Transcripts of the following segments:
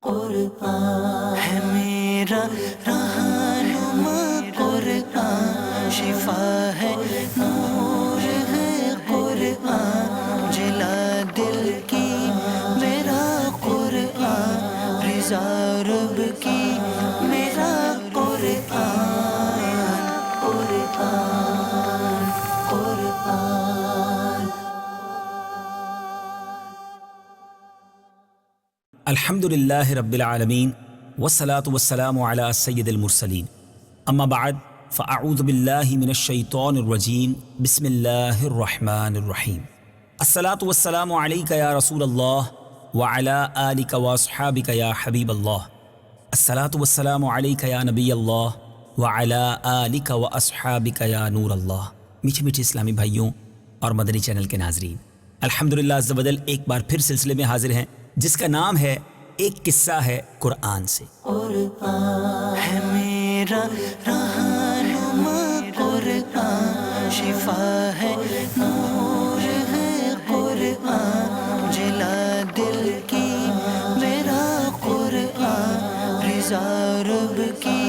قرآن ہے میرا رہنما، قرآن شفا ہے، نور ہے قرآن، جلا دل کی میرا قرآن، رضا رب کی میرا قرآن، قرآن قرآن۔ الحمد للہ رب العالمین والصلاة والسلام علی سید المرسلین، اما بعد فاعوذ باللہ من الشیطان الرجیم، بسم اللہ الرحمن الرحیم۔ الصلاة والسلام علیک یا رسول اللہ وعلی آلک واصحابک یا حبیب اللہ، الصلاة والسلام علیک یا نبی اللہ وعلی آلک واصحابک یا نور اللہ۔ میٹھے میٹھے اسلامی بھائیوں اور مدنی چینل کے ناظرین، الحمدللہ عز و جل ایک بار پھر سلسلے میں حاضر ہیں جس کا نام ہے ایک قصہ ہے قرآن سے۔ قرآن ہے میرا رہنما، قرآن شفا ہے، نور ہے قرآن، جلا دل کی میرا قرآن، رضا رب کی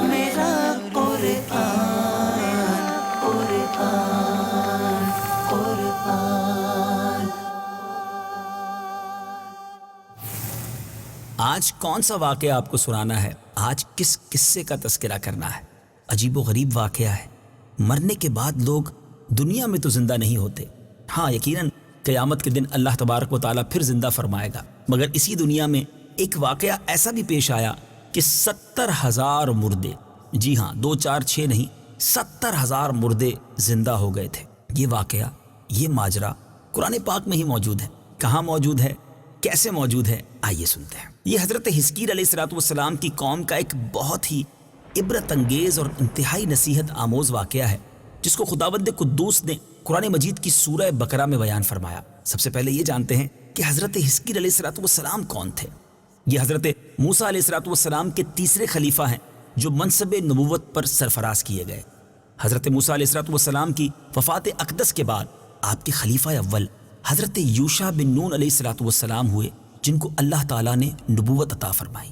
میرا قرآن، قرآن قرآن۔ آج کون سا واقعہ آپ کو سنانا ہے؟ آج کس قصے کا تذکرہ کرنا ہے؟ عجیب و غریب واقعہ ہے۔ مرنے کے بعد لوگ دنیا میں تو زندہ نہیں ہوتے، ہاں یقیناً قیامت کے دن اللہ تبارک و تعالیٰ پھر زندہ فرمائے گا، مگر اسی دنیا میں ایک واقعہ ایسا بھی پیش آیا کہ 70,000 مردے، جی ہاں 2 4 6 نہیں، 70,000 مردے زندہ ہو گئے تھے۔ یہ واقعہ، یہ ماجرا قرآن پاک میں ہی موجود ہے۔ کہاں موجود ہے، کیسے موجود ہے، آئیے سنتے ہیں۔ یہ حضرت حزقیل علیہ السلام کی قوم کا ایک بہت ہی عبرت انگیز اور انتہائی نصیحت آموز واقعہ ہے، جس کو خداوند قدوس نے قرآن مجید کی سورہ بقرہ میں بیان فرمایا۔ سب سے پہلے یہ جانتے ہیں کہ حضرت حزقیل علیہ السلام کون تھے۔ یہ حضرت موسیٰ علیہ السلام کے تیسرے خلیفہ ہیں جو منصب نبوت پر سرفراز کیے گئے۔ حضرت موسیٰ علیہ السلام کی وفات اقدس کے بعد آپ کے خلیفہ اول حضرت یوشع بن نون علیہ السلام ہوئے، جن کو اللہ تعالیٰ نے نبوت عطا فرمائی۔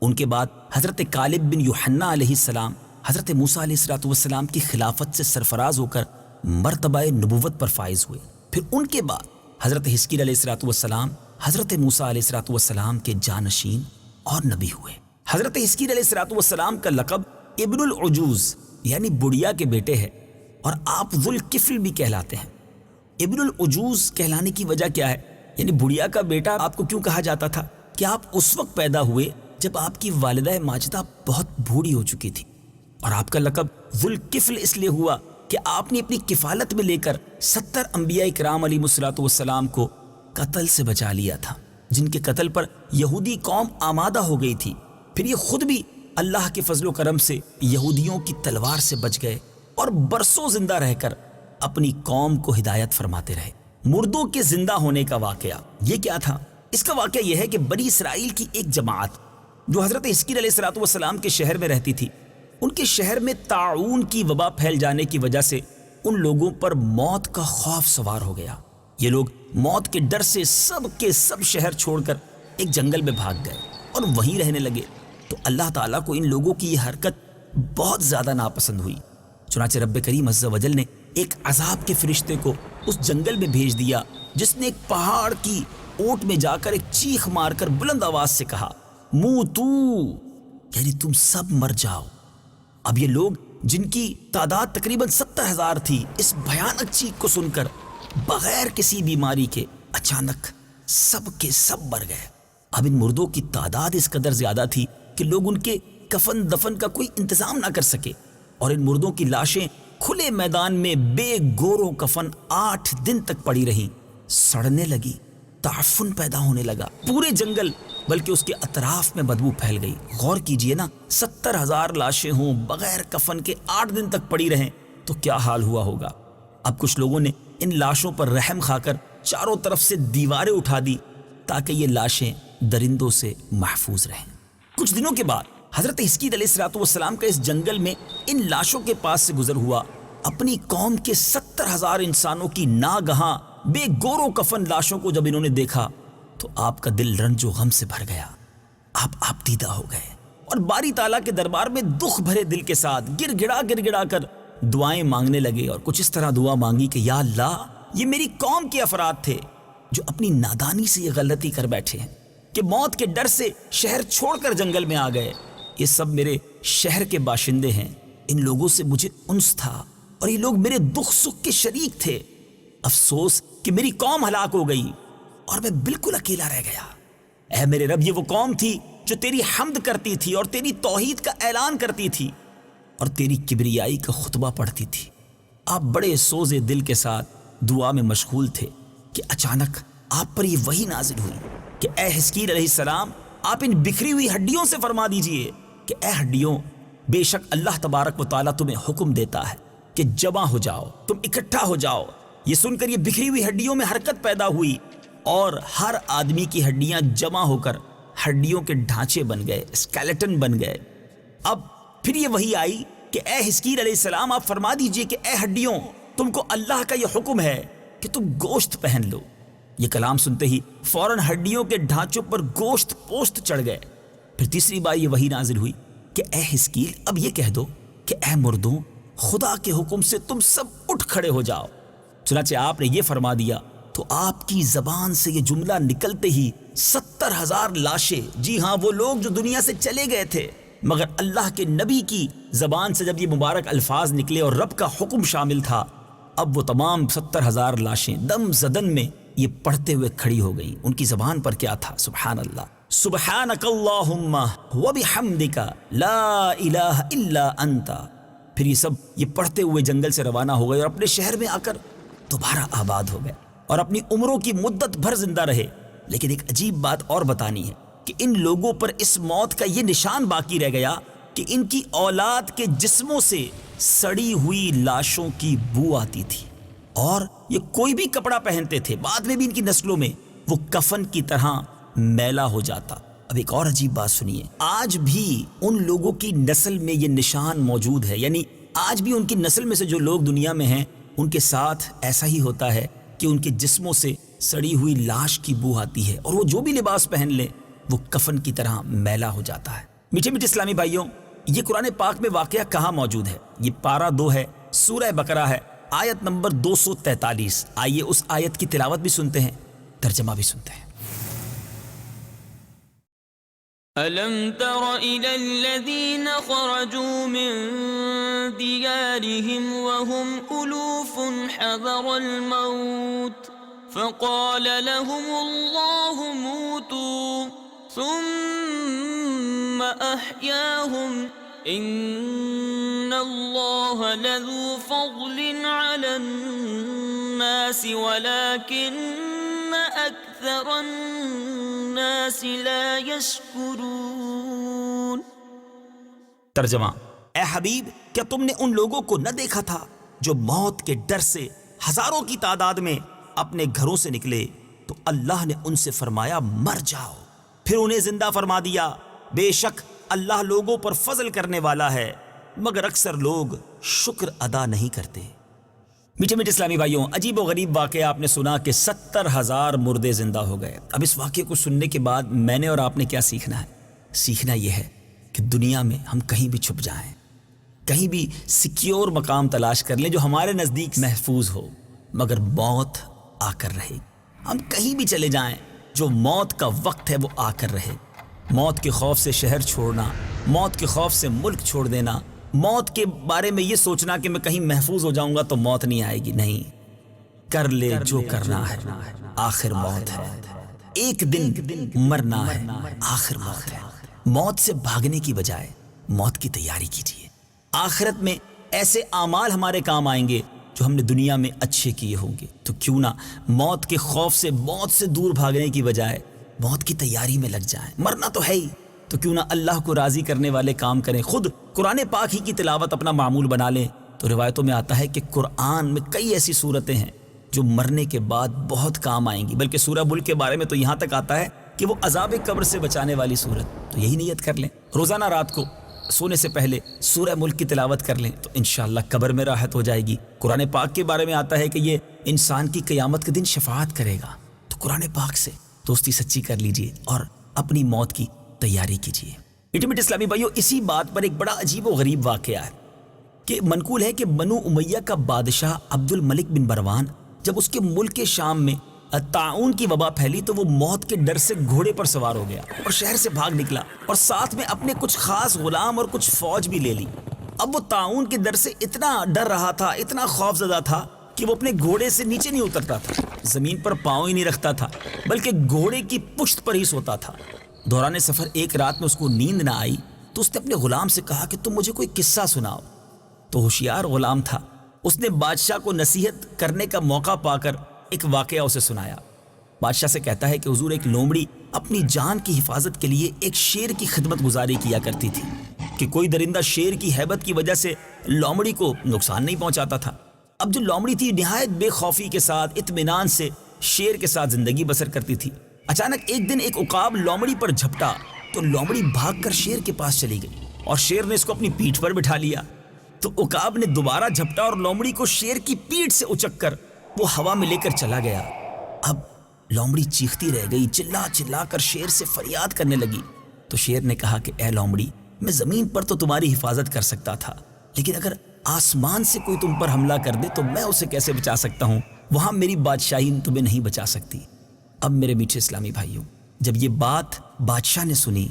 ان کے بعد حضرت کالب بن یوحنا علیہ السلام حضرت موسیٰ علیہ السلام کی خلافت سے سرفراز ہو کر مرتبہ نبوت پر فائز ہوئے۔ پھر ان کے بعد حضرت حزقیل علیہ السلام حضرت موسیٰ علیہ السلام کے جانشین اور نبی ہوئے۔ حضرت حزقیل علیہ السلام کا لقب ابن العجوز یعنی بڑھیا کے بیٹے ہے، اور آپ ذوالکفل بھی کہلاتے ہیں۔ ابن العجوز کہلانے کی وجہ کیا ہے؟ یعنی بڑھیا کا بیٹا آپ کو کیوں کہا جاتا تھا؟ کہ آپ اس وقت پیدا ہوئے جب آپ کی والدہ ماجدہ بہت بوڑھی ہو چکی تھی، اور آپ کا لقب ذوالکفل اس لیے ہوا کہ آپ نے اپنی کفالت میں لے کر 70 انبیاء کرام علیہ السلام کو قتل سے بچا لیا تھا، جن کے قتل پر یہودی قوم آمادہ ہو گئی تھی۔ پھر یہ خود بھی اللہ کے فضل و کرم سے یہودیوں کی تلوار سے بچ گئے اور برسوں زندہ رہ کر اپنی قوم کو ہدایت فرماتے رہے۔ مردوں کے زندہ ہونے کا واقعہ یہ کیا تھا؟ اس کا واقعہ یہ ہے کہ بنی اسرائیل کی ایک جماعت جو حضرت حزقیل علیہ السلام کے شہر میں رہتی تھی، ان کے شہر میں طاعون کی وبا پھیل جانے کی وجہ سے ان لوگوں پر موت کا خوف سوار ہو گیا۔ یہ لوگ موت کے ڈر سے سب کے سب شہر چھوڑ کر ایک جنگل میں بھاگ گئے اور وہیں رہنے لگے۔ تو اللہ تعالیٰ کو ان لوگوں کی یہ حرکت بہت زیادہ ناپسند ہوئی، چنانچہ رب کریم عز و جل نے ایک عذاب کے فرشتے کو اس جنگل میں بھیج دیا، جس نے ایک پہاڑ کی اوٹ میں جا کر ایک چیخ مار کر بلند آواز سے کہا، موتو، یعنی تم سب مر جاؤ۔ اب یہ لوگ جن کی تعداد تقریباً 70,000 تھی، اس بھیانک چیخ کو سن کر بغیر کسی بیماری کے اچانک سب کے سب مر گئے۔ اب ان مردوں کی تعداد اس قدر زیادہ تھی کہ لوگ ان کے کفن دفن کا کوئی انتظام نہ کر سکے، اور ان مردوں کی لاشیں کھلے میدان میں بے گور و کفن 8 دن تک پڑی رہیں، سڑنے لگی، تعفن پیدا ہونے لگا۔ پورے جنگل بلکہ اس کے اطراف میں بدبو پھیل گئی۔ غور کیجئے نا، 70,000 لاشیں ہوں بغیر کفن کے 8 دن تک پڑی رہیں تو کیا حال ہوا ہوگا۔ اب کچھ لوگوں نے ان لاشوں پر رحم کھا کر چاروں طرف سے دیواریں اٹھا دی تاکہ یہ لاشیں درندوں سے محفوظ رہیں۔ کچھ دنوں کے بعد حضرت حزقیل علیہ السلام کا اس جنگل میں ان لاشوں کے پاس سے گزر ہوا، اپنی قوم کے 70,000 انسانوں کی ناگہاں بے گور و کفن لاشوں کو جب انہوں نے دیکھا تو آپ کا دل رنج و غم سے بھر گیا۔ آپ دیدہ ہو گئے اور باری تعالیٰ کے دربار میں دکھ بھرے دل کے ساتھ گر گڑا کر دعائیں مانگنے لگے اور کچھ اس طرح دعا مانگی کہ یا اللہ، یہ میری قوم کے افراد تھے جو اپنی نادانی سے یہ غلطی کر بیٹھے ہیں کہ موت کے ڈر سے شہر چھوڑ کر جنگل میں آ گئے. یہ سب میرے شہر کے باشندے ہیں، ان لوگوں سے مجھے انس تھا اور یہ لوگ میرے دکھ سکھ کے شریک تھے. افسوس کہ میری قوم ہلاک ہو گئی اور میں بالکل اکیلا رہ گیا. اے میرے رب، یہ وہ قوم تھی جو تیری حمد کرتی تھی اور تیری توحید کا اعلان کرتی تھی اور تیری کبریائی کا خطبہ پڑھتی تھی. آپ بڑے سوز دل کے ساتھ دعا میں مشغول تھے کہ اچانک آپ پر یہ وحی نازل ہوئی کہ اے حزقیل علیہ السلام، آپ ان بکھری ہوئی ہڈیوں سے فرما دیجئے کہ اے ہڈیوں، بے شک اللہ تبارک و تعالیٰ تمہیں حکم دیتا ہے کہ جمع ہو جاؤ، تم اکٹھا ہو جاؤ. یہ سن کر یہ بکھری ہوئی ہڈیوں میں حرکت پیدا ہوئی اور ہر آدمی کی ہڈیاں جمع ہو کر ہڈیوں کے ڈھانچے بن گئے، اسکیلیٹن بن گئے. اب پھر یہ وحی آئی کہ اے حزقیل علیہ السلام، آپ فرما دیجئے کہ اے ہڈیوں، تم کو اللہ کا یہ حکم ہے کہ تم گوشت پہن لو. یہ کلام سنتے ہی فوراً ہڈیوں کے ڈھانچوں پر گوشت پوست چڑھ گئے. پھر تیسری بار یہ وحی نازل ہوئی کہ اے حزقیل، اب یہ کہہ دو کہ اے مردوں، خدا کے حکم سے تم سب اٹھ کھڑے ہو جاؤ. چنانچہ آپ نے یہ فرما دیا تو آپ کی زبان سے یہ جملہ نکلتے ہی 70,000 لاشیں، جی ہاں وہ لوگ جو دنیا سے چلے گئے تھے، مگر اللہ کے نبی کی زبان سے جب یہ مبارک الفاظ نکلے اور رب کا حکم شامل تھا، اب وہ تمام 70,000 لاشیں دم زدن میں یہ پڑھتے ہوئے کھڑی ہو گئی. ان کی زبان پر کیا تھا؟ سبحان اللہ، سبحانک اللہم وبحمدک لا الہ الا انت. پھر یہ سب یہ پڑھتے ہوئے جنگل سے روانہ ہو گئے اور اپنے شہر میں آ کر دوبارہ آباد ہو گئے اور اپنی عمروں کی مدت بھر زندہ رہے. لیکن ایک عجیب بات اور بتانی ہے کہ ان لوگوں پر اس موت کا یہ نشان باقی رہ گیا کہ ان کی اولاد کے جسموں سے سڑی ہوئی لاشوں کی بو آتی تھی اور یہ کوئی بھی کپڑا پہنتے تھے، بعد میں بھی ان کی نسلوں میں وہ کفن کی طرح میلا ہو جاتا. اب ایک اور عجیب بات سنیے، آج بھی ان لوگوں کی نسل میں یہ نشان موجود ہے. یعنی آج بھی ان کی نسل میں سے جو لوگ دنیا میں ہیں، ان کے ساتھ ایسا ہی ہوتا ہے کہ ان کے جسموں سے سڑی ہوئی لاش کی بو آتی ہے اور وہ جو بھی لباس پہن لیں وہ کفن کی طرح میلا ہو جاتا ہے. میٹھے میٹھے اسلامی بھائیوں، یہ قرآن پاک میں واقعہ کہاں موجود ہے؟ یہ پارہ 2 ہے، سورہ بقرہ ہے، آیت نمبر 243. آئیے اس آیت کی تلاوت بھی سنتے ہیں، ترجمہ بھی سنتے ہیں. أَلَمْ تَرَ إِلَى الَّذِينَ خَرَجُوا مِن دِيَارِهِمْ وَهُمْ أُلُوفٌ حَذَرَ الْمَوْتِ فَقَالَ لَهُمُ اللَّهُ مُوتُوا ثُمَّ أَحْيَاهُمْ إِنَّ اللَّهَ لَذُو فَضْلٍ عَلَى النَّاسِ وَلَكِنَّ أَكْثَرَ النَّاسِ لَا يَشْكُرُونَ. ترجمہ: اے حبیب، کیا تم نے ان لوگوں کو نہ دیکھا تھا جو موت کے ڈر سے ہزاروں کی تعداد میں اپنے گھروں سے نکلے تو اللہ نے ان سے فرمایا مر جاؤ، پھر انہیں زندہ فرما دیا. بے شک اللہ لوگوں پر فضل کرنے والا ہے، مگر اکثر لوگ شکر ادا نہیں کرتے. میٹھے میٹھے اسلامی بھائیوں، عجیب و غریب واقعہ آپ نے سنا کہ 70,000 مردے زندہ ہو گئے. اب اس واقعے کو سننے کے بعد میں نے اور آپ نے کیا سیکھنا ہے؟ سیکھنا یہ ہے کہ دنیا میں ہم کہیں بھی چھپ جائیں، کہیں بھی سیکیور مقام تلاش کر لیں جو ہمارے نزدیک محفوظ ہو، مگر موت آ کر رہے. ہم کہیں بھی چلے جائیں، جو موت کا وقت ہے وہ آ کر رہے. موت کے خوف سے شہر چھوڑنا، موت کے خوف سے ملک چھوڑ دینا، موت کے بارے میں یہ سوچنا کہ میں کہیں محفوظ ہو جاؤں گا تو موت نہیں آئے گی، نہیں. کر لے جو کرنا ہے، آخر موت ہے. ایک دن مرنا ہے، آخر موت ہے. موت سے بھاگنے کی بجائے موت کی تیاری کیجیے. آخرت میں ایسے اعمال ہمارے کام آئیں گے جو ہم نے دنیا میں اچھے کیے ہوں گے. تو کیوں نہ موت کے خوف سے، موت سے دور بھاگنے کی بجائے موت کی تیاری میں لگ جائیں. مرنا تو ہے ہی، تو کیوں نہ اللہ کو راضی کرنے والے کام کریں. خود قرآن پاک ہی کی تلاوت اپنا معمول بنا لیں. تو روایتوں میں آتا ہے کہ قرآن میں کئی ایسی صورتیں ہیں جو مرنے کے بعد بہت کام آئیں گی. بلکہ سورہ ملک کے بارے میں تو یہاں تک آتا ہے کہ وہ عذاب قبر سے بچانے والی صورت. تو یہی نیت کر لیں، روزانہ رات کو سونے سے پہلے سورہ ملک کی تلاوت کر لیں تو انشاءاللہ قبر میں راحت ہو جائے گی. قرآن پاک کے بارے میں آتا ہے کہ یہ انسان کی قیامت کے دن شفاعت کرے گا. تو قرآن پاک سے دوستی سچی کر لیجئے اور اپنی موت کی تیاری کیجیے۔ میٹھے اسلامی بھائیوں، اسی بات پر ایک بڑا عجیب و غریب واقعہ ہے کہ منقول ہے کہ بنو امیہ کا بادشاہ عبد الملک بن مروان جب اس کے ملک شام میں طاعون کی وبا پھیلی تو وہ موت کے ڈر سے گھوڑے پر سوار ہو گیا اور شہر سے بھاگ نکلا، اور ساتھ میں اپنے کچھ خاص غلام اور کچھ فوج بھی لے لی۔ اب وہ طاعون کے ڈر سے اتنا ڈر رہا تھا، اتنا خوف زدہ تھا کہ وہ اپنے گھوڑے سے نیچے نہیں اترتا تھا، زمین پر پاؤں ہی نہیں رکھتا تھا، بلکہ گھوڑے کی پشت پر ہی سوتا تھا۔ دوران سفر ایک رات میں اس کو نیند نہ آئی تو اس نے اپنے غلام سے کہا کہ تم مجھے کوئی قصہ سناؤ۔ تو ہوشیار غلام تھا، اس نے بادشاہ کو نصیحت کرنے کا موقع پا کر ایک واقعہ اسے سنایا۔ بادشاہ سے کہتا ہے کہ حضور، ایک لومڑی اپنی جان کی حفاظت کے لیے ایک شیر کی خدمت گزاری کیا کرتی تھی کہ کوئی درندہ شیر کی ہیبت کی وجہ سے لومڑی کو نقصان نہیں پہنچاتا تھا۔ اب جو لومڑی تھی نہایت بے خوفی کے ساتھ، اطمینان سے شیر کے ساتھ زندگی بسر کرتی تھی۔ اچانک ایک دن ایک عقاب لومڑی پر جھپٹا تو لومڑی بھاگ کر شیر کے پاس چلی گئی اور شیر نے اس کو اپنی پیٹھ پر بٹھا لیا۔ تو عقاب نے دوبارہ جھپٹا اور لومڑی کو شیر کی پیٹھ سے اچک کر وہ ہوا میں لے کر چلا گیا۔ اب لومڑی چیختی رہ گئی، چلا چلا کر شیر سے فریاد کرنے لگی۔ تو شیر نے کہا کہ اے لومڑی، میں زمین پر تو تمہاری حفاظت کر سکتا تھا، لیکن اگر آسمان سے کوئی تم پر حملہ کر دے تو میں اسے کیسے بچا سکتا ہوں؟ وہاں میری بادشاہی تمہیں نہیں بچا سکتی۔ اب میرے میٹھے اسلامی بھائیوں، جب یہ بات بادشاہ نے سنی،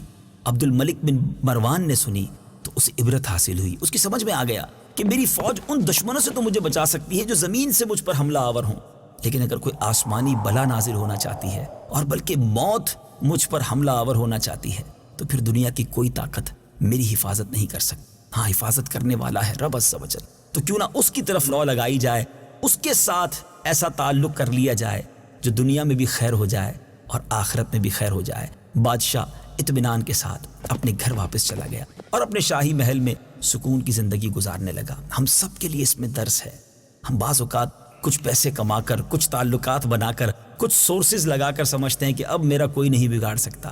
عبد الملک بن مروان نے سنی، تو اسے عبرت حاصل ہوئی۔ اس کی سمجھ میں آ گیا کہ میری فوج ان دشمنوں سے تو مجھے بچا سکتی ہے جو زمین سے مجھ پر حملہ آور ہوں، لیکن اگر کوئی آسمانی بلا نازل ہونا چاہتی ہے اور بلکہ موت مجھ پر حملہ آور ہونا چاہتی ہے تو پھر دنیا کی کوئی طاقت میری حفاظت نہیں کر سکتی۔ ہاں، حفاظت کرنے والا ہے رب عز و جل، تو کیوں نہ اس کی طرف رو لگائی جائے، اس کے ساتھ ایسا تعلق کر لیا جائے جو دنیا میں بھی خیر ہو جائے اور آخرت میں بھی خیر ہو جائے۔ بادشاہ اطمینان کے ساتھ اپنے گھر واپس چلا گیا اور اپنے شاہی محل میں سکون کی زندگی گزارنے لگا۔ ہم سب کے لیے اس میں درس ہے۔ ہم بعض اوقات کچھ پیسے کما کر، کچھ تعلقات بنا کر، کچھ سورسز لگا کر سمجھتے ہیں کہ اب میرا کوئی نہیں بگاڑ سکتا۔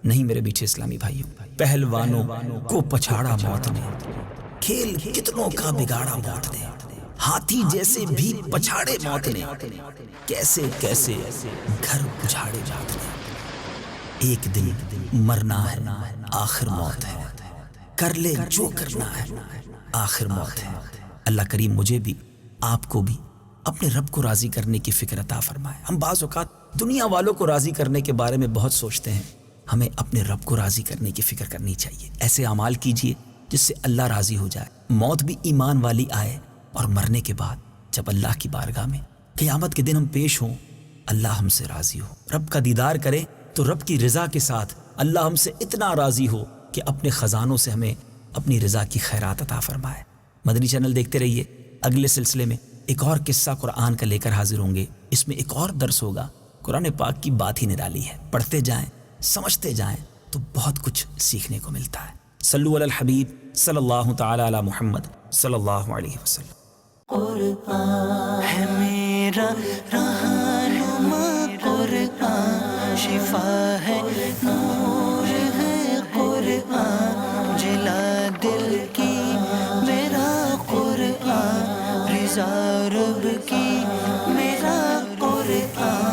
نہیں میرے میٹھے اسلامی بھائیوں، پہلوانوں کو پچھاڑا موت نے، کھیل کتنوں کا بگاڑا موت نے، ہاتھی جیسے بھی پچھاڑے موت نے، کیسے کیسے گھر اجاڑے موت نے۔ ایک دن مرنا ہے، آخر موت ہے، کر لے جو کرنا ہے، آخر موت ہے۔ اللہ کریم مجھے بھی، آپ کو بھی اپنے رب کو راضی کرنے کی فکر عطا فرمائے۔ ہم بعض اوقات دنیا والوں کو راضی کرنے کے بارے میں بہت سوچتے ہیں، ہمیں اپنے رب کو راضی کرنے کی فکر کرنی چاہیے۔ ایسے اعمال کیجئے جس سے اللہ راضی ہو جائے، موت بھی ایمان والی آئے، اور مرنے کے بعد جب اللہ کی بارگاہ میں قیامت کے دن ہم پیش ہوں، اللہ ہم سے راضی ہو، رب کا دیدار کرے تو رب کی رضا کے ساتھ اللہ ہم سے اتنا راضی ہو کہ اپنے خزانوں سے ہمیں اپنی رضا کی خیرات عطا فرمائے۔ مدنی چینل دیکھتے رہیے، اگلے سلسلے میں ایک اور قصہ قرآن کا لے کر حاضر ہوں گے۔ اس میں ایک اور درس ہوگا، قرآن پاک کی بات ہی نرالی ہے، پڑھتے جائیں، سمجھتے جائیں تو بہت کچھ سیکھنے کو ملتا ہے۔ صلو علی الحبیب صلی اللہ تعالی علی محمد صلی اللہ علیہ وسلم۔ قرآن ہے میرا رہنما، قرآن شفا ہے، نور ہے قرآن، جلا دل کی میرا قرآن، رضا رب کی میرا قرآن۔